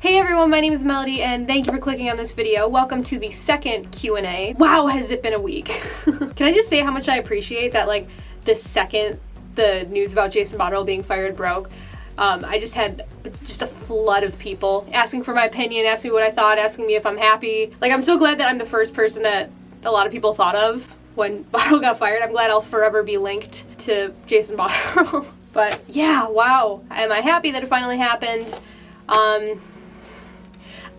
Hey everyone, my name is Melody and thank you for clicking on this video. Welcome to the second Q&A. Wow, has it been a week. Can I just say how much I appreciate that, like, the second the news about Jason Botterill being fired broke, I just had a flood of people asking for my opinion, asking me what I thought, asking me if I'm happy. Like, I'm so glad that I'm the first person that a lot of people thought of when Botterill got fired. I'm glad I'll forever be linked to Jason Botterill. But yeah, wow. Am I happy that it finally happened?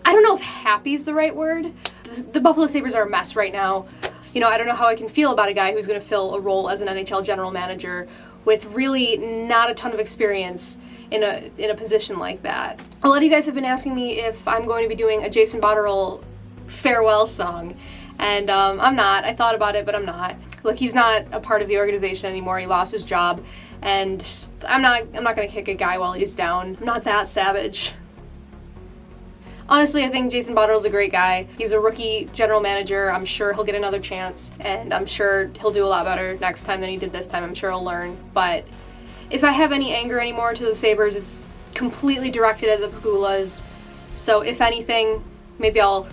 I don't know if happy is the right word. The Buffalo Sabres are a mess right now. You know, I don't know how I can feel about a guy who's going to fill a role as an NHL general manager with really not a ton of experience in a position like that. A lot of you guys have been asking me if I'm going to be doing a Jason Botterill farewell song, and I'm not. I thought about it, but I'm not. Look, he's not a part of the organization anymore. He lost his job, and I'm not going to kick a guy while he's down. I'm not that savage. Honestly, I think Jason Botterill's a great guy. He's a rookie general manager. I'm sure he'll get another chance, and I'm sure he'll do a lot better next time than he did this time. I'm sure he'll learn. But if I have any anger anymore to the Sabres, it's completely directed at the Pagulas. So if anything, maybe I'll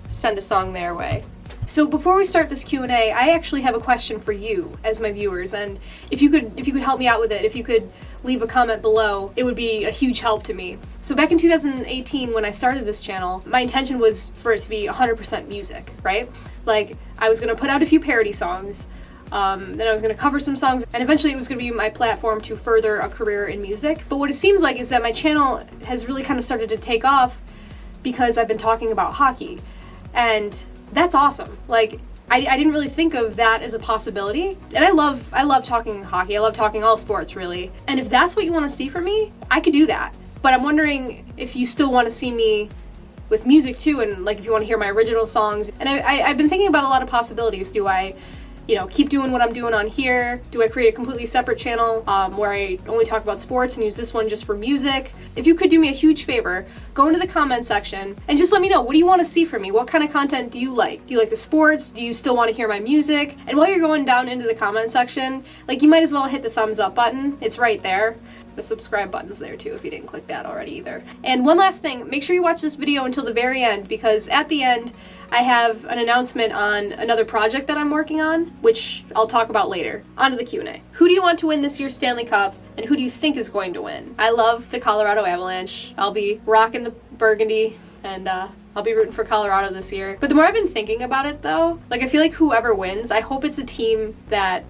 send a song their way. So before we start this Q&A, I actually have a question for you as my viewers, and if you could help me out with it, if you could leave a comment below, it would be a huge help to me. So back in 2018, when I started this channel, my intention was for it to be 100% music, right? Like, I was gonna put out a few parody songs, then I was gonna cover some songs, and eventually it was gonna be my platform to further a career in music. But what it seems like is that my channel has really kind of started to take off because I've been talking about hockey, and that's awesome. Like, I didn't really think of that as a possibility. And I love talking hockey. I love talking all sports, really. And if that's what you want to see from me, I could do that. But I'm wondering if you still want to see me with music too, and like if you want to hear my original songs. And I've been thinking about a lot of possibilities. Do I, keep doing what I'm doing on here? Do I create a completely separate channel where I only talk about sports and use this one just for music? If you could do me a huge favor, go into the comment section and just let me know, what do you want to see from me? What kind of content do you like? Do you like the sports? Do you still want to hear my music? And while you're going down into the comment section, like, you might as well hit the thumbs up button. It's right there. The subscribe button's there too if you didn't click that already either. And one last thing, make sure you watch this video until the very end, because at the end I have an announcement on another project that I'm working on, which I'll talk about later. On to the Q&A. Who do you want to win this year's Stanley Cup, and who do you think is going to win? I love the Colorado Avalanche. I'll be rocking the burgundy, and I'll be rooting for Colorado this year. But the more I've been thinking about it though, like, I feel like whoever wins, I hope it's a team that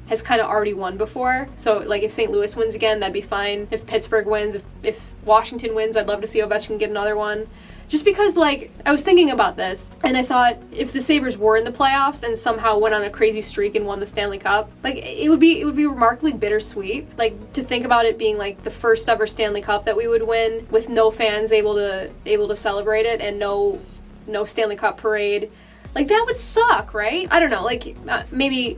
has kind of already won before. So, like, if St. Louis wins again, that'd be fine. If Pittsburgh wins, if Washington wins, I'd love to see Ovechkin get another one. Just because, like, I was thinking about this, and I thought if the Sabres were in the playoffs and somehow went on a crazy streak and won the Stanley Cup, like, it would be remarkably bittersweet. Like, to think about it being like the first ever Stanley Cup that we would win with no fans able to celebrate it, and no Stanley Cup parade. Like, that would suck, right? I don't know. Like, maybe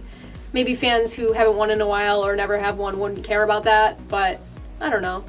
fans who haven't won in a while or never have won wouldn't care about that, but I don't know.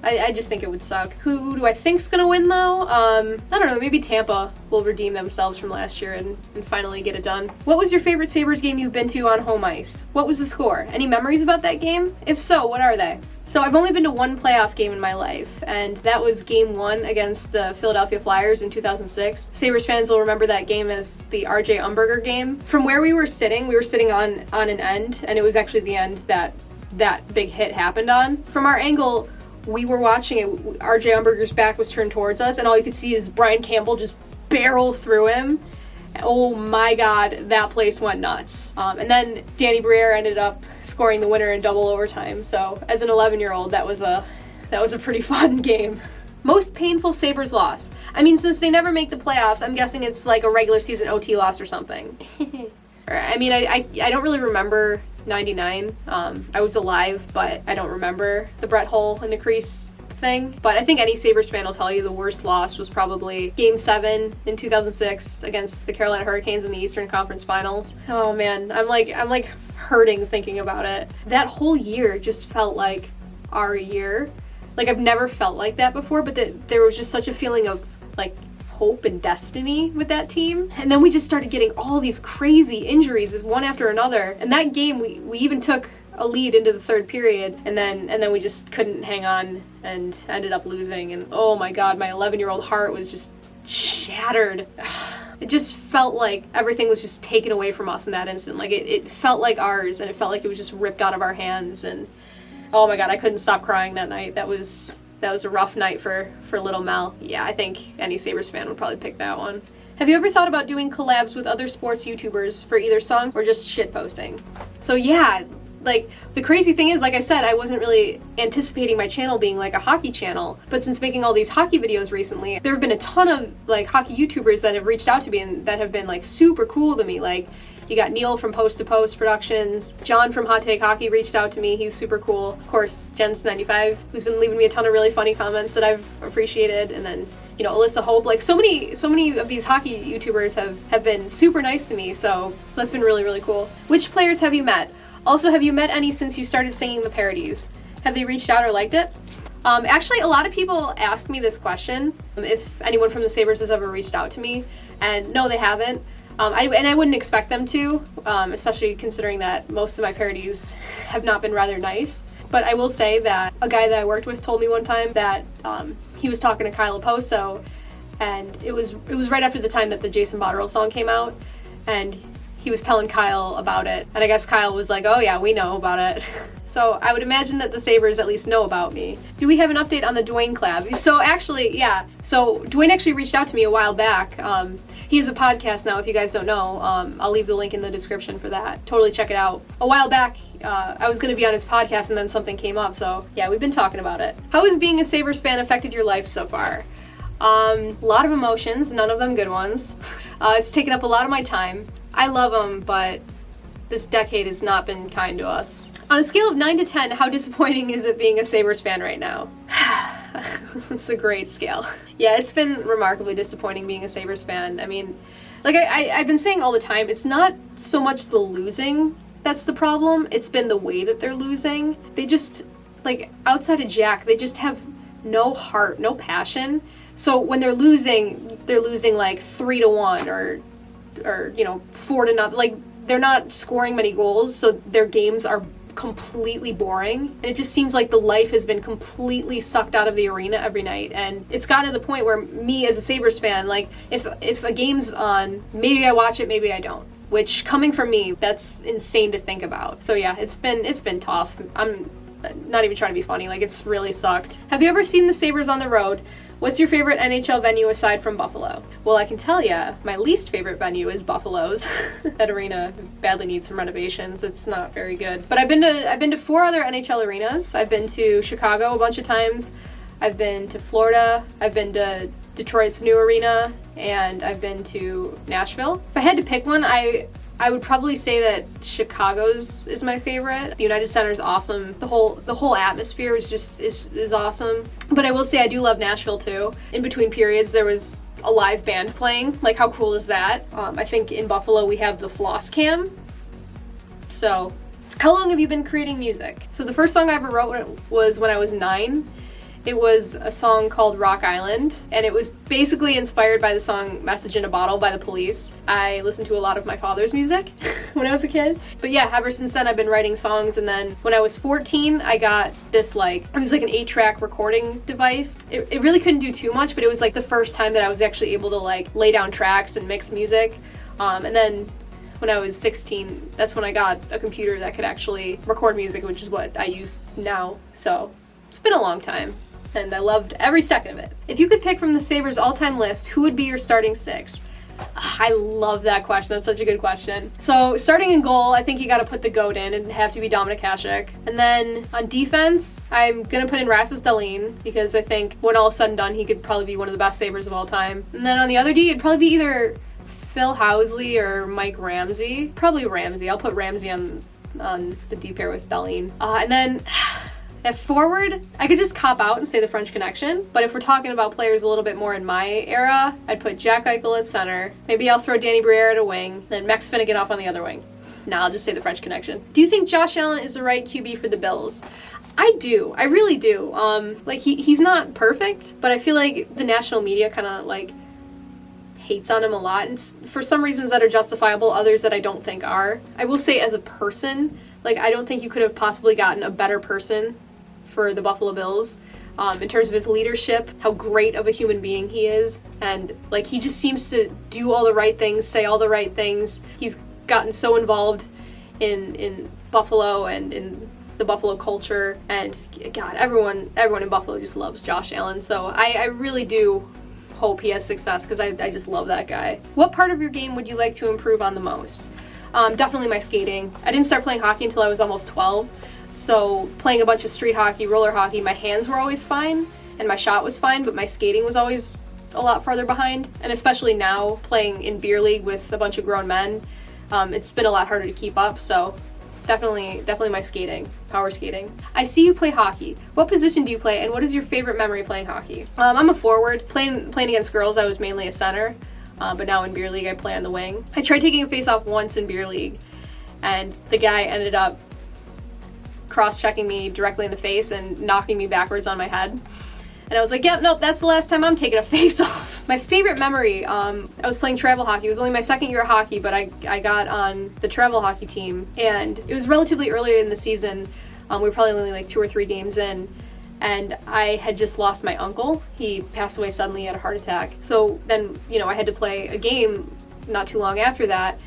I just think it would suck. Who do I think's gonna win though? I don't know, maybe Tampa will redeem themselves from last year and finally get it done. What was your favorite Sabres game you've been to on home ice? What was the score? Any memories about that game? If so, what are they? So I've only been to one playoff game in my life, and that was Game 1 against the Philadelphia Flyers in 2006. Sabres fans will remember that game as the RJ Umberger game. From where we were sitting on an end, and it was actually the end that big hit happened on. From our angle, we were watching it, RJ Umberger's back was turned towards us, and all you could see is Brian Campbell just barrel through him. Oh my god, that place went nuts. And then Danny Briere ended up scoring the winner in double overtime. So as an 11-year-old, that was a pretty fun game. Most painful Sabres loss. I mean, since they never make the playoffs, I'm guessing it's like a regular season OT loss or something. I mean, I don't really remember 99. I was alive, but I don't remember the Brett Hull in the crease thing. But I think any Sabres fan will tell you the worst loss was probably Game 7 in 2006 against the Carolina Hurricanes in the Eastern Conference Finals. Oh man, I'm like hurting thinking about it. That whole year just felt like our year. Like, I've never felt like that before, but there was just such a feeling of, like, hope and destiny with that team. And then we just started getting all these crazy injuries one after another. And that game, we even took a lead into the third period, and then we just couldn't hang on and ended up losing. And oh my god, my 11-year-old heart was just shattered. It just felt like everything was just taken away from us in that instant. Like it felt like ours, and it felt like it was just ripped out of our hands. And oh my god, I couldn't stop crying that night. That was a rough night for little Mel. Yeah, I think any Sabres fan would probably pick that one. Have you ever thought about doing collabs with other sports YouTubers for either songs or just shit posting? So yeah, like, the crazy thing is, like I said, I wasn't really anticipating my channel being like a hockey channel, but since making all these hockey videos recently, there have been a ton of like hockey YouTubers that have reached out to me and that have been like super cool to me. Like, you got Neil from Post to Post Productions, John from Hot Take Hockey reached out to me, he's super cool. Of course, Jens95, who's been leaving me a ton of really funny comments that I've appreciated, and then, you know, Alyssa Hope. Like, so many of these hockey YouTubers have been super nice to me, so that's been really, really cool. Which players have you met? Also, have you met any since you started singing the parodies? Have they reached out or liked it? Actually, a lot of people ask me this question, if anyone from the Sabres has ever reached out to me, and no, they haven't. I wouldn't expect them to, especially considering that most of my parodies have not been rather nice. But I will say that a guy that I worked with told me one time that he was talking to Kyle Oposo, and it was right after the time that the Jason Botterill song came out, and he was telling Kyle about it, and I guess Kyle was like, oh yeah, we know about it. So I would imagine that the Sabres at least know about me. Do we have an update on the Dwayne collab? So actually, yeah. So Dwayne actually reached out to me a while back. He has a podcast now, if you guys don't know. I'll leave the link in the description for that. Totally check it out. A while back, I was going to be on his podcast and then something came up, so yeah, we've been talking about it. How has being a Sabres fan affected your life so far? A lot of emotions, none of them good ones. It's taken up a lot of my time. I love them, but this decade has not been kind to us. On a scale of 9 to 10, how disappointing is it being a Sabres fan right now? It's a great scale. Yeah, it's been remarkably disappointing being a Sabres fan. I mean, like I've been saying all the time, it's not so much the losing that's the problem, it's been the way that they're losing. They just, like, outside of Jack, they just have no heart, no passion. So when they're losing like 3-1 or you know, 4-0. Like, they're not scoring many goals, so their games are completely boring. And it just seems like the life has been completely sucked out of the arena every night. And it's gotten to the point where me as a Sabres fan, like, if a game's on, maybe I watch it, maybe I don't. Which, coming from me, that's insane to think about. So yeah, it's been tough. I'm not even trying to be funny. Like, it's really sucked. Have you ever seen the Sabres on the road? What's your favorite NHL venue aside from Buffalo? Well, I can tell ya, my least favorite venue is Buffalo's. That arena badly needs some renovations. It's not very good. But I've been to 4 other NHL arenas. I've been to Chicago a bunch of times. I've been to Florida. I've been to Detroit's new arena, and I've been to Nashville. If I had to pick one, I would probably say that Chicago's is my favorite. The United Center is awesome. The whole atmosphere is awesome. But I will say I do love Nashville too. In between periods, there was a live band playing. Like, how cool is that? I think in Buffalo we have the Floss Cam. So, how long have you been creating music? So the first song I ever wrote was when I was 9. It was a song called Rock Island, and it was basically inspired by the song Message in a Bottle by The Police. I listened to a lot of my father's music when I was a kid. But yeah, ever since then I've been writing songs, and then when I was 14, I got this, like, it was like an 8-track recording device. It really couldn't do too much, but it was like the first time that I was actually able to, like, lay down tracks and mix music. And then when I was 16, that's when I got a computer that could actually record music, which is what I use now. So it's been a long time, and I loved every second of it. If you could pick from the Sabres all-time list, who would be your starting 6? I love that question. That's such a good question. So starting in goal, I think you got to put the GOAT in. It'd have to be Dominik Hasek. And then on defense, I'm going to put in Rasmus Dahlin, because I think when all is said and done, he could probably be one of the best Sabres of all time. And then on the other D, it'd probably be either Phil Housley or Mike Ramsey. Probably Ramsey. I'll put Ramsey on the D pair with Dahlin. And then at forward, I could just cop out and say the French Connection. But if we're talking about players a little bit more in my era, I'd put Jack Eichel at center. Maybe I'll throw Danny Briere at a wing, then Max Finnegan off on the other wing. Nah, I'll just say the French Connection. Do you think Josh Allen is the right QB for the Bills? I do. I really do. Like, he's not perfect, but I feel like the national media kind of, like, hates on him a lot, and for some reasons that are justifiable, others that I don't think are. I will say as a person, like, I don't think you could have possibly gotten a better person for the Buffalo Bills. In terms of his leadership, how great of a human being he is, and like he just seems to do all the right things, say all the right things. He's gotten so involved in Buffalo and in the Buffalo culture, and God, everyone in Buffalo just loves Josh Allen. So I really do hope he has success, because I just love that guy. What part of your game would you like to improve on the most? Definitely my skating. I didn't start playing hockey until I was almost 12. So playing a bunch of street hockey, roller hockey, my hands were always fine and my shot was fine, but my skating was always a lot farther behind. And especially now playing in beer league with a bunch of grown men, it's been a lot harder to keep up. So definitely my skating, power skating. I see you play hockey. What position do you play, and what is your favorite memory playing hockey? I'm a forward. Playing against girls, I was mainly a center, but now in beer league I play on the wing. I tried taking a face off once in beer league, and the guy ended up cross-checking me directly in the face and knocking me backwards on my head. And I was like, yep, nope, that's the last time I'm taking a face off. My favorite memory, I was playing travel hockey. It was only my second year of hockey, but I got on the travel hockey team, and it was relatively early in the season. We were probably only like 2 or 3 games in, and I had just lost my uncle. He passed away suddenly, he had a heart attack. So then, I had to play a game not too long after that,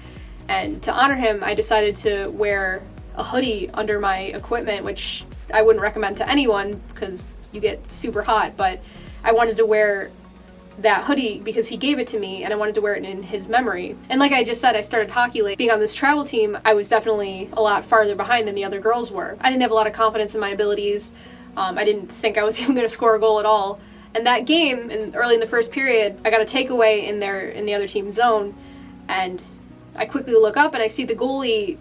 and to honor him, I decided to wear a hoodie under my equipment, which I wouldn't recommend to anyone because you get super hot, but I wanted to wear that hoodie because he gave it to me, and I wanted to wear it in his memory. And like I just said, I started hockey late. Being on this travel team, I was definitely a lot farther behind than the other girls were. I didn't have a lot of confidence in my abilities. I didn't think I was even going to score a goal at all. And that game, early in the first period, I got a takeaway in the other team's zone, and I quickly look up and I see the goalie,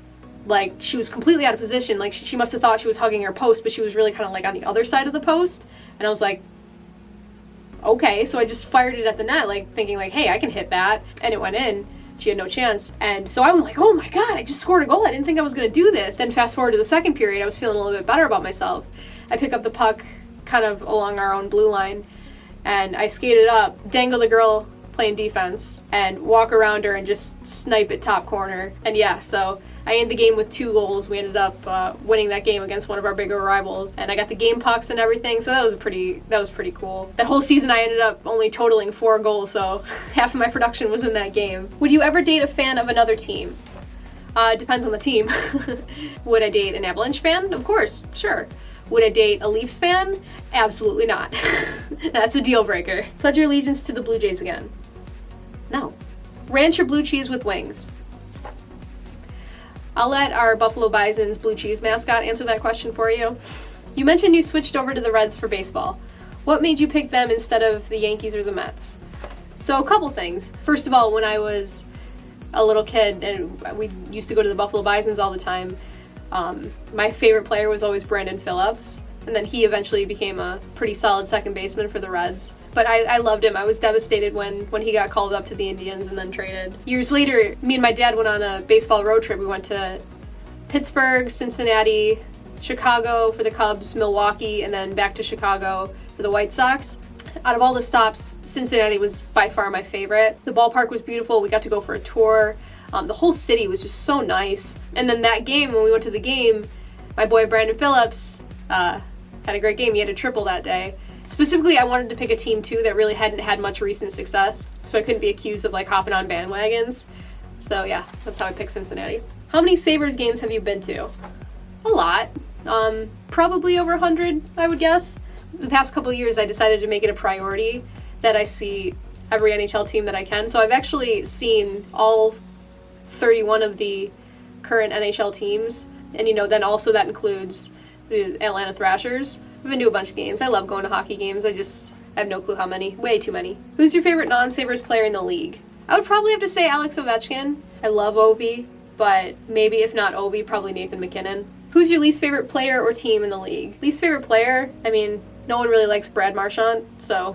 like, she was completely out of position. Like, she must have thought she was hugging her post, but she was really kind of like on the other side of the post. And I was like, okay. So I just fired it at the net, like thinking like, hey, I can hit that. And it went in. She had no chance. And so I was like, oh my God, I just scored a goal. I didn't think I was going to do this. Then fast forward to the second period, I was feeling a little bit better about myself. I pick up the puck kind of along our own blue line, and I skate it up, dangle the girl playing defense, and walk around her and just snipe it top corner. And yeah, so I ended the game with 2 goals. We ended up winning that game against one of our bigger rivals, and I got the game pucks and everything, so that was pretty cool. That whole season I ended up only totaling 4 goals, so half of my production was in that game. Would you ever date a fan of another team? Depends on the team. Would I date an Avalanche fan? Of course, sure. Would I date a Leafs fan? Absolutely not. That's a deal breaker. Pledge your allegiance to the Blue Jays again. No. Ranch or blue cheese with wings? I'll let our Buffalo Bison's blue cheese mascot answer that question for you. You mentioned you switched over to the Reds for baseball. What made you pick them instead of the Yankees or the Mets? So a couple things. First of all, when I was a little kid and we used to go to the Buffalo Bison's all the time, my favorite player was always Brandon Phillips, and then he eventually became a pretty solid second baseman for the Reds. But I loved him. I was devastated when he got called up to the Indians and then traded. Years later, me and my dad went on a baseball road trip. We went to Pittsburgh, Cincinnati, Chicago for the Cubs, Milwaukee, and then back to Chicago for the White Sox. Out of all the stops, Cincinnati was by far my favorite. The ballpark was beautiful. We got to go for a tour. The whole city was just so nice. And then that game, when we went to the game, my boy Brandon Phillips had a great game. He had a triple that day. Specifically, I wanted to pick a team, too, that really hadn't had much recent success, so I couldn't be accused of, like, hopping on bandwagons. So, yeah, that's how I picked Cincinnati. How many Sabres games have you been to? A lot. Probably over 100, I would guess. The past couple years, I decided to make it a priority that I see every NHL team that I can. So I've actually seen all 31 of the current NHL teams, and, then also that includes the Atlanta Thrashers. I've been to a bunch of games. I love going to hockey games. I have no clue how many. Way too many. Who's your favorite non-Sabres player in the league? I would probably have to say Alex Ovechkin. I love Ovi, but maybe if not Ovi, probably Nathan McKinnon. Who's your least favorite player or team in the league? Least favorite player? I mean, no one really likes Brad Marchand, so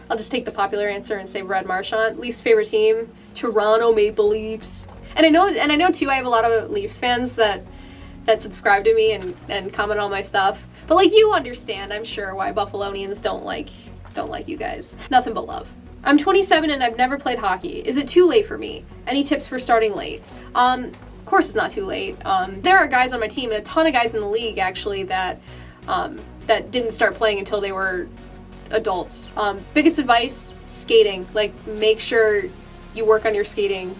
I'll just take the popular answer and say Brad Marchand. Least favorite team? Toronto Maple Leafs. And I know too, I have a lot of Leafs fans that subscribe to me and comment on my stuff. But you understand, I'm sure, why Buffalonians don't like you guys. Nothing but love. I'm 27 and I've never played hockey. Is it too late for me? Any tips for starting late? Of course it's not too late. There are guys on my team and a ton of guys in the league actually that didn't start playing until they were adults. Biggest advice, skating. Like, make sure you work on your skating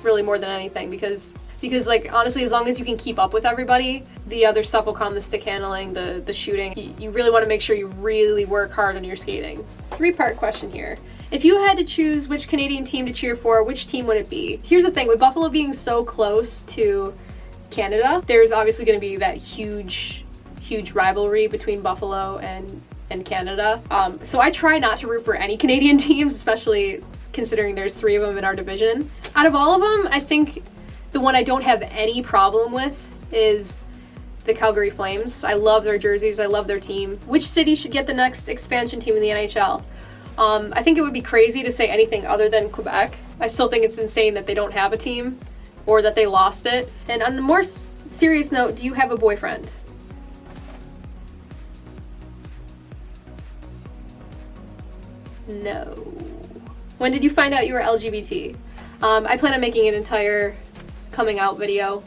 really more than anything because like, honestly, as long as you can keep up with everybody, the other stuff will come, the stick handling, the shooting. You really want to make sure you really work hard on your skating. 3-part question here. If you had to choose which Canadian team to cheer for, which team would it be? Here's the thing, with Buffalo being so close to Canada, there's obviously going to be that huge rivalry between Buffalo and Canada. So I try not to root for any Canadian teams, especially considering there's 3 of them in our division. Out of all of them, I think the one I don't have any problem with is the Calgary Flames. I love their jerseys. I love their team. Which city should get the next expansion team in the NHL? I think it would be crazy to say anything other than Quebec. I still think it's insane that they don't have a team or that they lost it. And on a more serious note, do you have a boyfriend? No. When did you find out you were LGBT? I plan on making an entire coming out video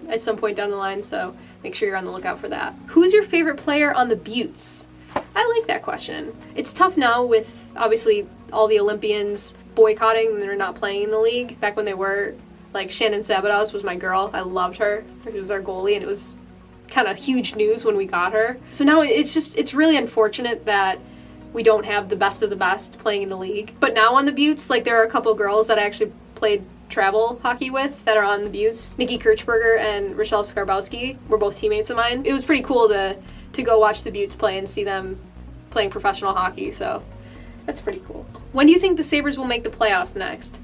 at some point down the line, so make sure you're on the lookout for that. Who's your favorite player on the Buttes? I like that question. It's tough now with, obviously, all the Olympians boycotting and they're not playing in the league. Back when they were, like, Shannon Sabados was my girl. I loved her. She was our goalie, and it was kind of huge news when we got her. So now it's really unfortunate that we don't have the best of the best playing in the league. But now on the Buttes, like, there are a couple girls that I actually played travel hockey with that are on the Buttes. Nikki Kirchberger and Rochelle Skarbowski were both teammates of mine. It was pretty cool to go watch the Buttes play and see them playing professional hockey, so that's pretty cool. When do you think the Sabres will make the playoffs next?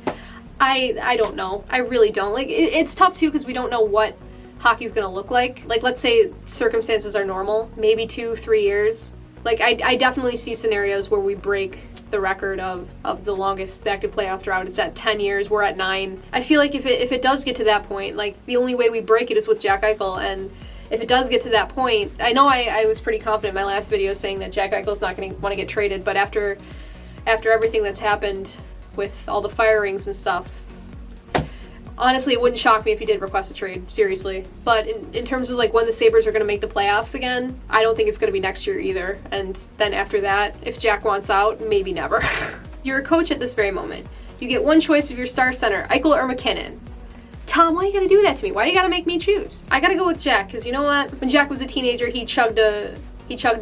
I don't know. I really don't. Like, it's tough too because we don't know what hockey's gonna look like. Like, let's say circumstances are normal, maybe 2-3 years. Like, I definitely see scenarios where we break the record of the longest active playoff drought. It's at 10 years, we're at 9. I feel like if it does get to that point, like, the only way we break it is with Jack Eichel, and if it does get to that point, I know I was pretty confident in my last video saying that Jack Eichel's not going to want to get traded, but after everything that's happened with all the firings and stuff, honestly, it wouldn't shock me if he did request a trade, seriously. But in terms of, like, when the Sabres are going to make the playoffs again, I don't think it's going to be next year either. And then after that, if Jack wants out, maybe never. You're a coach at this very moment. You get one choice of your star center, Eichel or McKinnon. Tom, why do you gotta do that to me? Why do you gotta make me choose? I gotta go with Jack, because you know what? When Jack was a teenager, he chugged a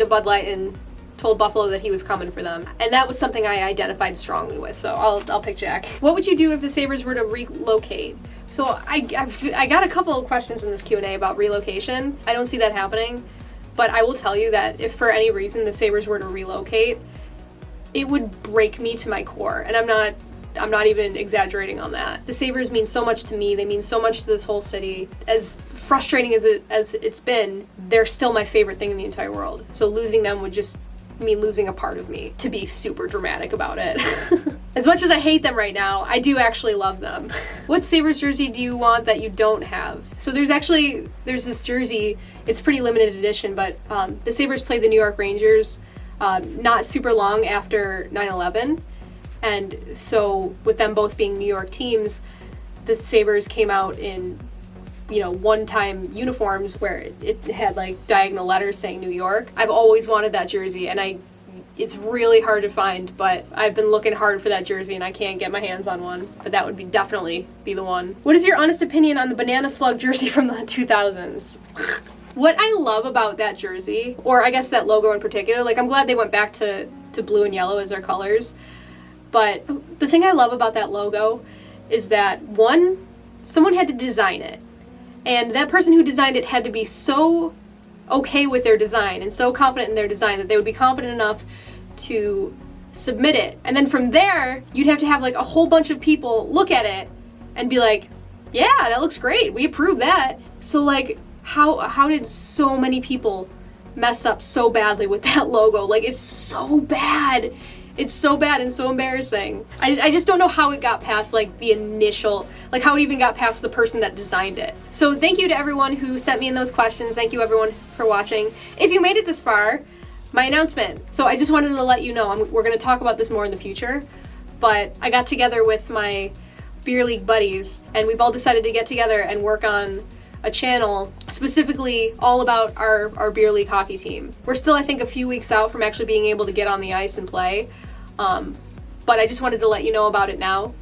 Bud Light and told Buffalo that he was coming for them. And that was something I identified strongly with, so I'll pick Jack. What would you do if the Sabres were to relocate? So I got a couple of questions in this Q&A about relocation. I don't see that happening, but I will tell you that if for any reason the Sabres were to relocate, it would break me to my core. And I'm not even exaggerating on that. The Sabres mean so much to me. They mean so much to this whole city. As frustrating as it's been, they're still my favorite thing in the entire world. So losing them would just mean losing a part of me, to be super dramatic about it. As much as I hate them right now, I do actually love them. What Sabres jersey do you want that you don't have? So there's this jersey, it's pretty limited edition, but the Sabres played the New York Rangers not super long after 9/11. And so with them both being New York teams, the Sabres came out in, one-time uniforms where it had, like, diagonal letters saying New York. I've always wanted that jersey, and it's really hard to find, but I've been looking hard for that jersey and I can't get my hands on one. But that would definitely be the one. What is your honest opinion on the Banana Slug jersey from the 2000s? What I love about that jersey, or I guess that logo in particular, like, I'm glad they went back to blue and yellow as their colors. But the thing I love about that logo is that, one, someone had to design it. And that person who designed it had to be so okay with their design and so confident in their design that they would be confident enough to submit it. And then from there, you'd have to have, like, a whole bunch of people look at it and be like, yeah, that looks great. We approve that. So, like, how did so many people mess up so badly with that logo? Like, it's so bad. It's so bad and so embarrassing. I just don't know how it got past, like, the initial, like, how it even got past the person that designed it. So thank you to everyone who sent me in those questions. Thank you, everyone, for watching. If you made it this far, my announcement. So I just wanted to let you know, we're going to talk about this more in the future, but I got together with my beer league buddies, and we've all decided to get together and work on a channel specifically all about our beer league hockey team. We're still, I think, a few weeks out from actually being able to get on the ice and play, but I just wanted to let you know about it now,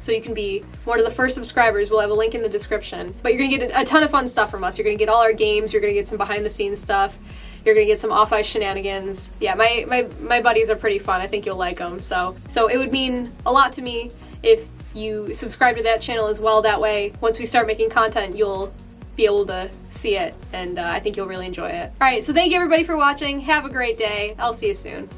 so you can be one of the first subscribers. We'll have a link in the description. But you're gonna get a ton of fun stuff from us. You're gonna get all our games, you're gonna get some behind the scenes stuff, you're gonna get some off-ice shenanigans. Yeah, my buddies are pretty fun. I think you'll like them. So it would mean a lot to me if you subscribe to that channel as well. That way, once we start making content, you'll be able to see it, and I think you'll really enjoy it. All right, so thank you everybody for watching. Have a great day. I'll see you soon.